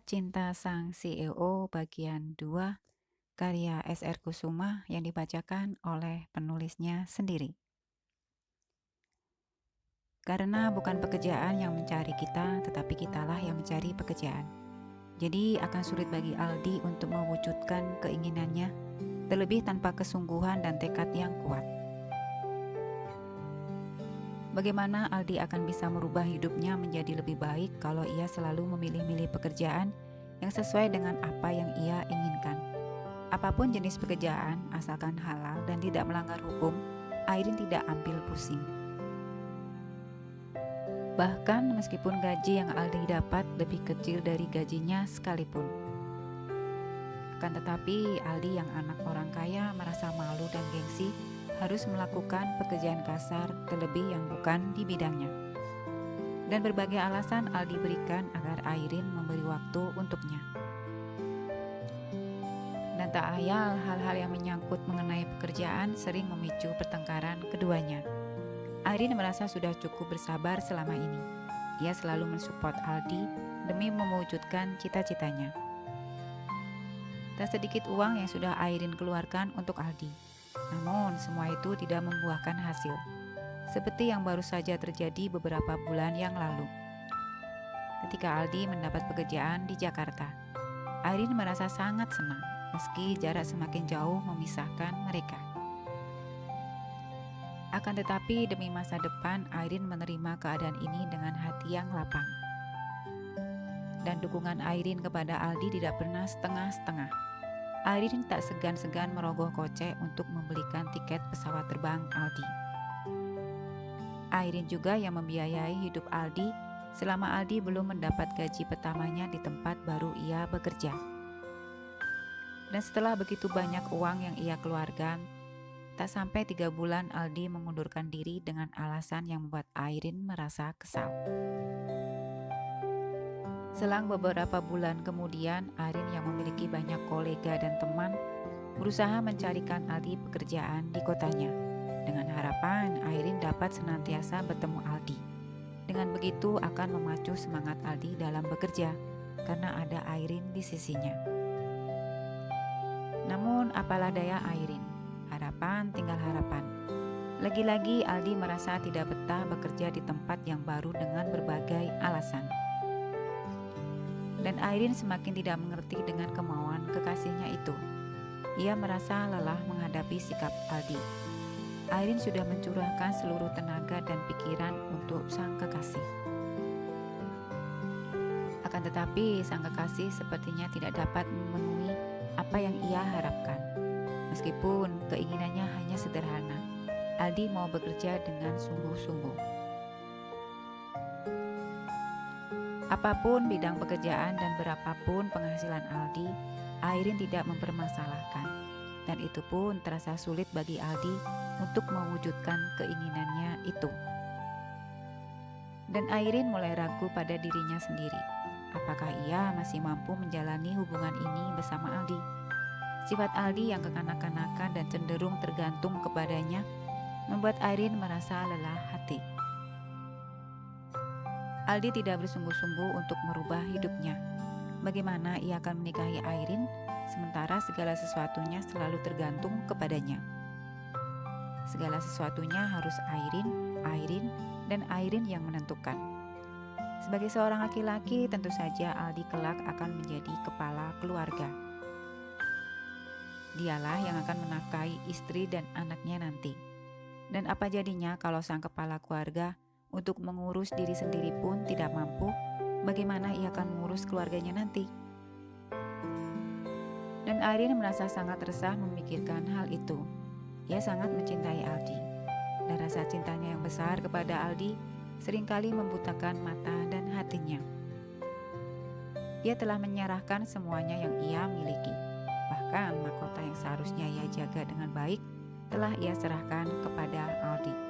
Cinta Sang CEO bagian 2 karya S.R. Kusuma yang dibacakan oleh penulisnya sendiri. Karena bukan pekerjaan yang mencari kita, tetapi kitalah yang mencari pekerjaan. Jadi akan sulit bagi Aldi untuk mewujudkan keinginannya, terlebih tanpa kesungguhan dan tekad yang kuat. Bagaimana Aldi akan bisa merubah hidupnya menjadi lebih baik kalau ia selalu memilih-milih pekerjaan yang sesuai dengan apa yang ia inginkan? Apapun jenis pekerjaan, asalkan halal dan tidak melanggar hukum, Airin tidak ambil pusing. Bahkan meskipun gaji yang Aldi dapat lebih kecil dari gajinya sekalipun. Akan tetapi, Aldi yang anak orang kaya merasa malu dan gengsi harus melakukan pekerjaan kasar terlebih yang bukan di bidangnya. Dan berbagai alasan Aldi berikan agar Airin memberi waktu untuknya. Dan tak ayal hal-hal yang menyangkut mengenai pekerjaan sering memicu pertengkaran keduanya. Airin merasa sudah cukup bersabar selama ini. Ia selalu mensupport Aldi demi mewujudkan cita-citanya. Tak sedikit uang yang sudah Airin keluarkan untuk Aldi. Namun semua itu tidak membuahkan hasil. Seperti yang baru saja terjadi beberapa bulan yang lalu. Ketika Aldi mendapat pekerjaan di Jakarta, Airin merasa sangat senang meski jarak semakin jauh memisahkan mereka. Akan tetapi demi masa depan, Airin menerima keadaan ini dengan hati yang lapang. Dan dukungan Airin kepada Aldi tidak pernah setengah-setengah. Airin tak segan-segan merogoh kocek untuk membelikan tiket pesawat terbang Aldi. Airin juga yang membiayai hidup Aldi selama Aldi belum mendapat gaji pertamanya di tempat baru ia bekerja. Dan setelah begitu banyak uang yang ia keluarkan, tak sampai 3 bulan Aldi mengundurkan diri dengan alasan yang membuat Airin merasa kesal. Selang beberapa bulan kemudian, Airin yang memiliki banyak kolega dan teman berusaha mencarikan Aldi pekerjaan di kotanya. Dengan harapan Airin dapat senantiasa bertemu Aldi. Dengan begitu akan memacu semangat Aldi dalam bekerja karena ada Airin di sisinya. Namun apalah daya Airin, harapan tinggal harapan. Lagi-lagi Aldi merasa tidak betah bekerja di tempat yang baru dengan berbagai alasan. Dan Airin semakin tidak mengerti dengan kemauan kekasihnya itu. Ia merasa lelah menghadapi sikap Aldi. Airin sudah mencurahkan seluruh tenaga dan pikiran untuk sang kekasih. Akan tetapi sang kekasih sepertinya tidak dapat memenuhi apa yang ia harapkan. Meskipun keinginannya hanya sederhana, Aldi mau bekerja dengan sungguh-sungguh. Apapun bidang pekerjaan dan berapapun penghasilan Aldi, Airin tidak mempermasalahkan. Dan itu pun terasa sulit bagi Aldi untuk mewujudkan keinginannya itu. Dan Airin mulai ragu pada dirinya sendiri. Apakah ia masih mampu menjalani hubungan ini bersama Aldi? Sifat Aldi yang kekanak-kanakan dan cenderung tergantung kepadanya membuat Airin merasa lelah hati. Aldi tidak bersungguh-sungguh untuk merubah hidupnya. Bagaimana ia akan menikahi Airin sementara segala sesuatunya selalu tergantung kepadanya? Segala sesuatunya harus Airin, dan Airin yang menentukan. Sebagai seorang laki-laki, tentu saja Aldi kelak akan menjadi kepala keluarga. Dialah yang akan menafkahi istri dan anaknya nanti. Dan apa jadinya kalau sang kepala keluarga untuk mengurus diri sendiri pun tidak mampu, bagaimana ia akan mengurus keluarganya nanti? Dan Airin merasa sangat resah memikirkan hal itu. Ia sangat mencintai Aldi, dan rasa cintanya yang besar kepada Aldi seringkali membutakan mata dan hatinya. Ia telah menyerahkan semuanya yang ia miliki, bahkan mahkota yang seharusnya ia jaga dengan baik telah ia serahkan kepada Aldi.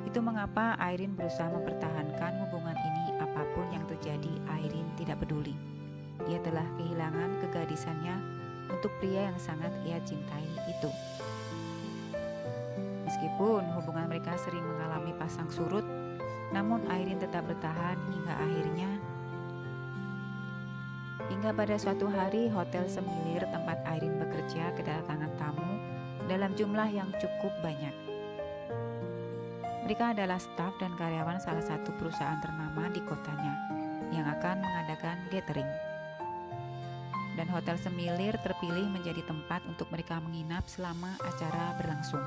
Itu mengapa Airin berusaha mempertahankan hubungan ini apapun yang terjadi. Airin tidak peduli. Ia telah kehilangan kegadisannya untuk pria yang sangat ia cintai itu. Meskipun hubungan mereka sering mengalami pasang surut, namun Airin tetap bertahan hingga akhirnya Hingga pada suatu hari hotel semilir tempat Airin bekerja kedatangan tamu dalam jumlah yang cukup banyak. Mereka adalah staf dan karyawan salah satu perusahaan ternama di kotanya yang akan mengadakan gathering. Dan hotel semilir terpilih menjadi tempat untuk mereka menginap selama acara berlangsung.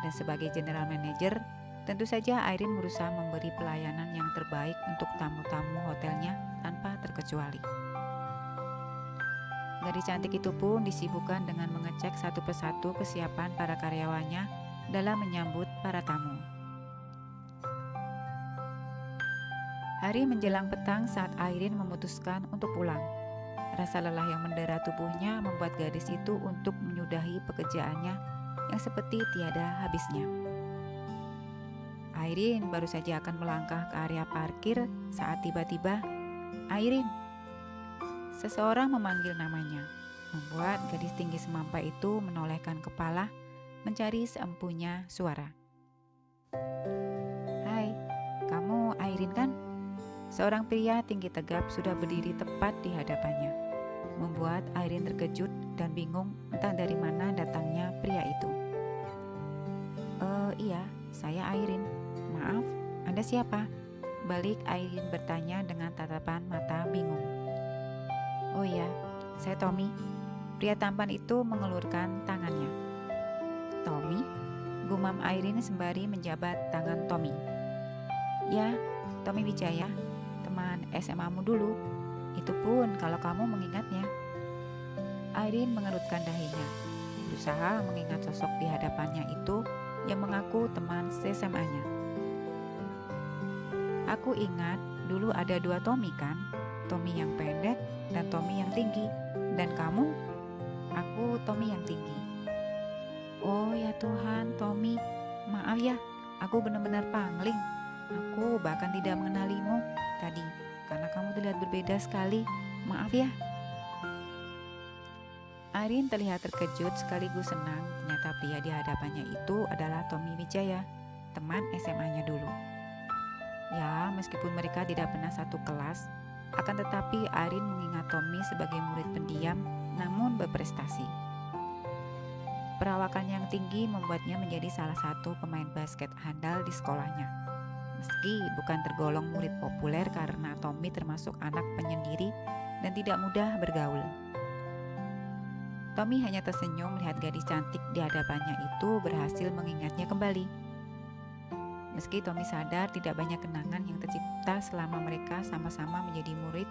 Dan sebagai general manager, tentu saja Airin berusaha memberi pelayanan yang terbaik untuk tamu-tamu hotelnya tanpa terkecuali. Gadis cantik itu pun disibukkan dengan mengecek satu persatu kesiapan para karyawannya dalam menyambut para tamu. Hari menjelang petang saat Airin memutuskan untuk pulang. Rasa lelah yang mendera tubuhnya membuat gadis itu untuk menyudahi pekerjaannya yang seperti tiada habisnya. Airin baru saja akan melangkah ke area parkir saat tiba-tiba, "Airin!" Seseorang memanggil namanya, membuat gadis tinggi semampai itu menolehkan kepala mencari seempunya suara. "Hai, kamu Airin kan?" Seorang pria tinggi tegap sudah berdiri tepat di hadapannya, membuat Airin terkejut dan bingung entah dari mana datangnya pria itu. Iya, saya Airin. Maaf, Anda siapa?" Balik Airin bertanya dengan tatapan mata bingung. "Oh iya, saya Tommy." Pria tampan itu mengelurkan tangannya. "Tommy?" gumam Airin sembari menjabat tangan Tommy. "Ya, Tommy Wijaya, teman SMA-mu dulu. Itu pun kalau kamu mengingatnya." Airin mengerutkan dahinya, berusaha mengingat sosok di hadapannya itu yang mengaku teman SMA-nya. "Aku ingat dulu ada dua Tommy kan? Tommy yang pendek dan Tommy yang tinggi. Dan kamu?" "Aku Tommy yang tinggi." "Oh ya Tuhan, Tommy. Maaf ya, aku benar-benar pangling. Aku bahkan tidak mengenalimu tadi karena kamu terlihat berbeda sekali. Maaf ya." Airin terlihat terkejut sekaligus senang. Ternyata pria di hadapannya itu adalah Tommy Wijaya, teman SMA-nya dulu. Ya, meskipun mereka tidak pernah satu kelas, akan tetapi Airin mengingat Tommy sebagai murid pendiam namun berprestasi. Perawakannya yang tinggi membuatnya menjadi salah satu pemain basket handal di sekolahnya. Meski bukan tergolong murid populer karena Tommy termasuk anak penyendiri dan tidak mudah bergaul. Tommy hanya tersenyum melihat gadis cantik di hadapannya itu berhasil mengingatnya kembali. Meski Tommy sadar tidak banyak kenangan yang tercipta selama mereka sama-sama menjadi murid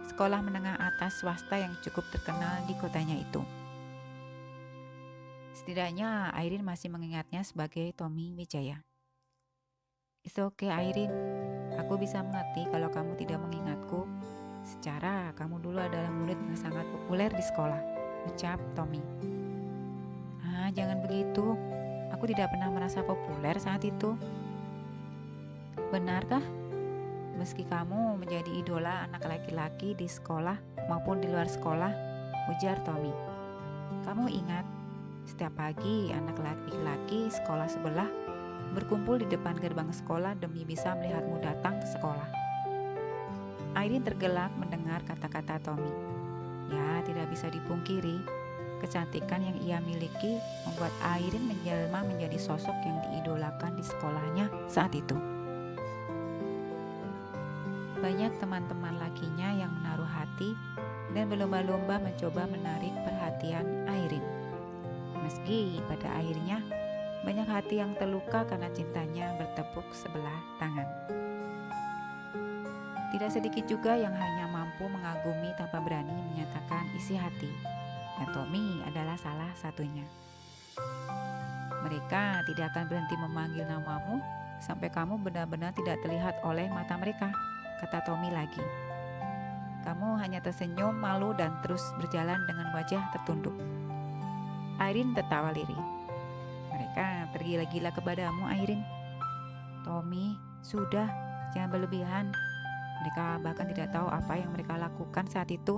sekolah menengah atas swasta yang cukup terkenal di kotanya itu. Setidaknya Airin masih mengingatnya sebagai Tommy Wijaya. "It's okay Airin, aku bisa mengerti kalau kamu tidak mengingatku. Secara kamu dulu adalah murid yang sangat populer di sekolah," ucap Tommy. Jangan begitu, aku tidak pernah merasa populer saat itu." "Benarkah? Meski kamu menjadi idola anak laki-laki di sekolah maupun di luar sekolah," ujar Tommy. "Kamu ingat, setiap pagi anak laki-laki sekolah sebelah berkumpul di depan gerbang sekolah demi bisa melihatmu datang ke sekolah." Airin tergelak mendengar kata-kata Tommy. Ya, tidak bisa dipungkiri, kecantikan yang ia miliki membuat Airin menjelma menjadi sosok yang diidolakan di sekolahnya saat itu. Banyak teman-teman lakinya yang menaruh hati dan berlomba-lomba mencoba menarik perhatian Airin. Meski pada akhirnya banyak hati yang terluka karena cintanya bertepuk sebelah tangan. Tidak sedikit juga yang hanya mampu mengagumi tanpa berani menyatakan isi hati, dan Tommy adalah salah satunya. "Mereka tidak akan berhenti memanggil namamu sampai kamu benar-benar tidak terlihat oleh mata mereka," kata Tommy lagi. "Kamu hanya tersenyum malu dan terus berjalan dengan wajah tertunduk." Airin tertawa lirih. "Mereka tergila-gila kepadamu, Airin." "Tommy, sudah, jangan berlebihan. Mereka bahkan tidak tahu apa yang mereka lakukan saat itu."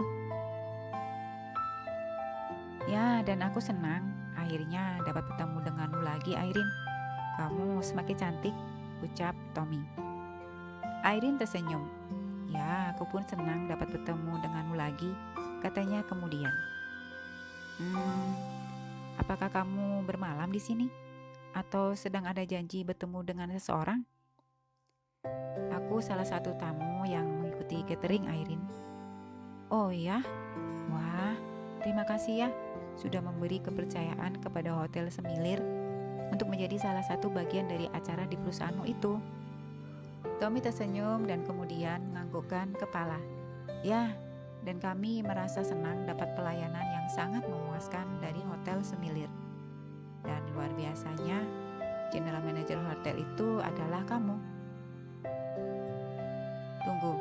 "Ya, dan aku senang akhirnya dapat bertemu denganmu lagi, Airin. Kamu semakin cantik," ucap Tommy. Airin tersenyum. Ya, aku pun senang dapat bertemu denganmu lagi, katanya kemudian. Hmm, apakah kamu bermalam di sini? Atau sedang ada janji bertemu dengan seseorang? Aku salah satu tamu yang mengikuti gathering Airin. Oh ya? Wah, terima kasih ya sudah memberi kepercayaan kepada Hotel Semilir untuk menjadi salah satu bagian dari acara di perusahaanmu itu. Tommy tersenyum dan kemudian menganggukkan kepala. Ya, dan kami merasa senang dapat pelayanan yang sangat memuaskan dari Hotel Semilir. Dan luar biasanya, General Manager hotel itu adalah kamu. Tunggu,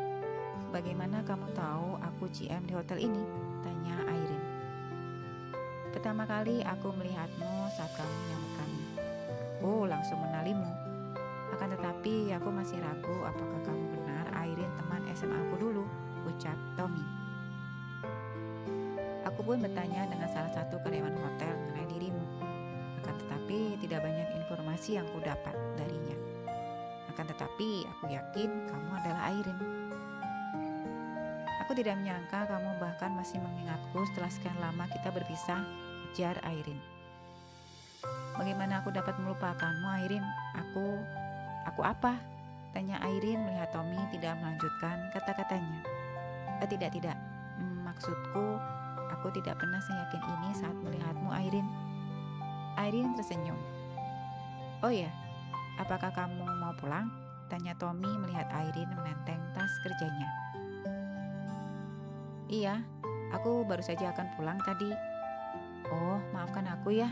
bagaimana kamu tahu aku GM di hotel ini? Tanya Airin. Pertama kali aku melihatmu saat kamu menyambut kami. Aku langsung mengenalimu. Akan tetapi aku masih ragu apakah kamu benar Airin teman SMA aku dulu, ucap Tommy. Aku pun bertanya dengan salah satu karyawan hotel mengenai dirimu. Akan tetapi tidak banyak informasi yang kudapat darinya. Akan tetapi aku yakin kamu adalah Airin. Aku tidak menyangka kamu bahkan masih mengingatku setelah sekian lama kita berpisah, ujar Airin. Bagaimana aku dapat melupakanmu, Airin? Aku apa? Tanya Airin melihat Tommy tidak melanjutkan kata-katanya. Tidak. Maksudku, aku tidak pernah seyakin ini saat melihatmu, Airin. Airin tersenyum. Oh ya, apakah kamu mau pulang? Tanya Tommy melihat Airin menenteng tas kerjanya. Iya, aku baru saja akan pulang tadi. Oh, maafkan aku ya.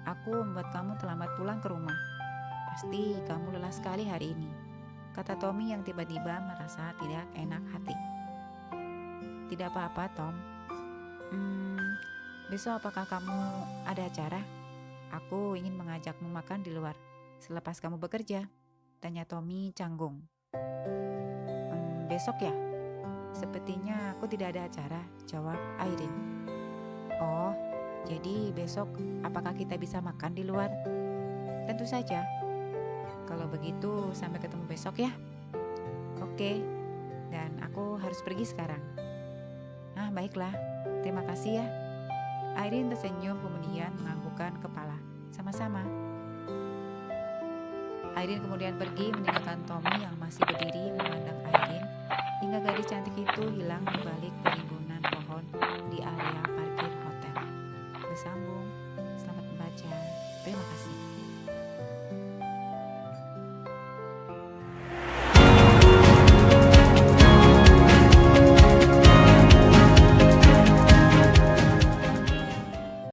Aku membuat kamu terlambat pulang ke rumah. Pasti kamu lelah sekali hari ini, kata Tommy yang tiba-tiba merasa tidak enak hati. Tidak apa-apa, Tom. Besok apakah kamu ada acara? Aku ingin mengajakmu makan di luar selepas kamu bekerja, tanya Tommy canggung. Besok ya? Sepertinya aku tidak ada acara, jawab Airin. Oh, jadi besok apakah kita bisa makan di luar? Tentu saja. Kalau begitu sampai ketemu besok ya. Oke, dan aku harus pergi sekarang. Nah, baiklah. Terima kasih ya. Airin tersenyum kemudian menganggukkan kepala. Sama-sama. Airin kemudian pergi meninggalkan Tommy yang masih berdiri memandang Airin hingga gadis cantik itu hilang di balik